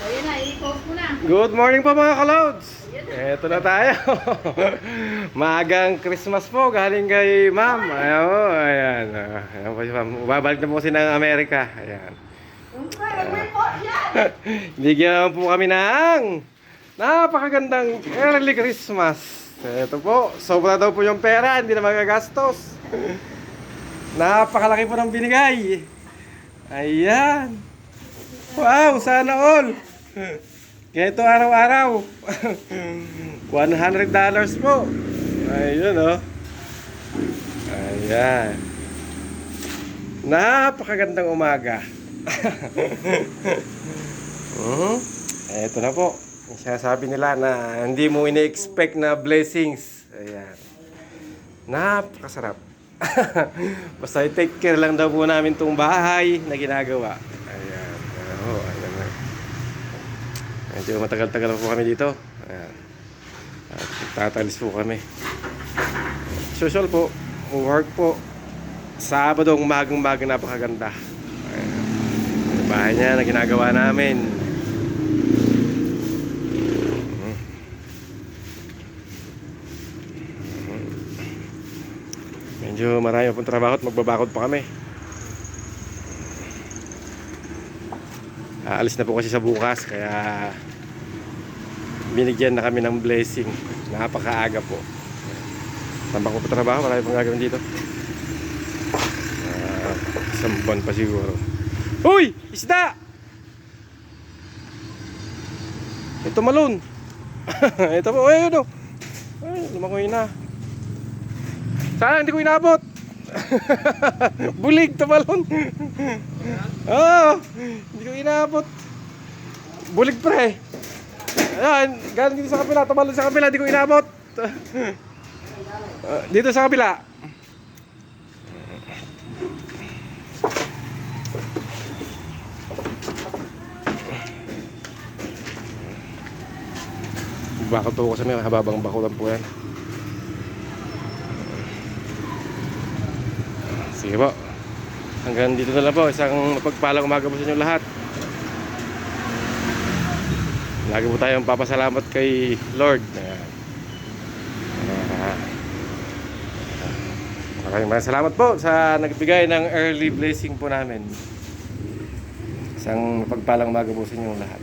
Ayan na, i-post mo na. Good morning po mga ka-loads. Eto na tayo. Maagang Christmas po galing kay ma'am. Ayan po, ayan. Ayan po si ma'am. Babalik na po kasi ng Amerika. Ayan. Mag-report yan! Bigyan po kami ng napakagandang early Christmas. Eto po, sobra daw po yung pera, hindi na magagastos. Napakalaki po ng binigay. Ayan. Wow, sana all. Ganito araw-araw. $100 po. Ayun oh. Ayan. Napakagandang umaga. Eto na po. Sinasabi nila na hindi mo ina-expect na blessings. Ayan. Napakasarap. Basta i-take care lang daw po namin tong bahay na ginagawa. Ayan. Oh, ayan na. Medyo matagal-tagal po kami dito. Ayan. At tatalis po kami. Social po. Work po. Sabado umagang-umaga napakaganda. Ayan. Yung bahay niya na ginagawa namin. Medyo marami pong trabaho at magbabakod pa kami. Aalis na po kasi sa bukas kaya binigyan na kami ng blessing. Napakaaga po. Tambak ko pa trabaho, marami pong gagawin dito. Isang buwan pa siguro. Uy! Isda! Ito malon. Ito po, ayun o. Ay, lumakoy na. Sana hindi ko inabot. Bulig, tumalon. Oh, hindi ko inabot. Bulig pre. Ayan, galing dito sa kabila, tumalon sa kabila, hindi ko inabot. Dito sa kabila. Bakit po kasi may hababang bakulan po yan. Sige po. Hanggang dito na lang po. Isang mapagpalang umaga po sa inyo lahat. Lagi po tayong papasalamat kay Lord. Maraming salamat po sa nagbigay ng early blessing po namin. Isang mapagpalang umaga po sa inyo lahat.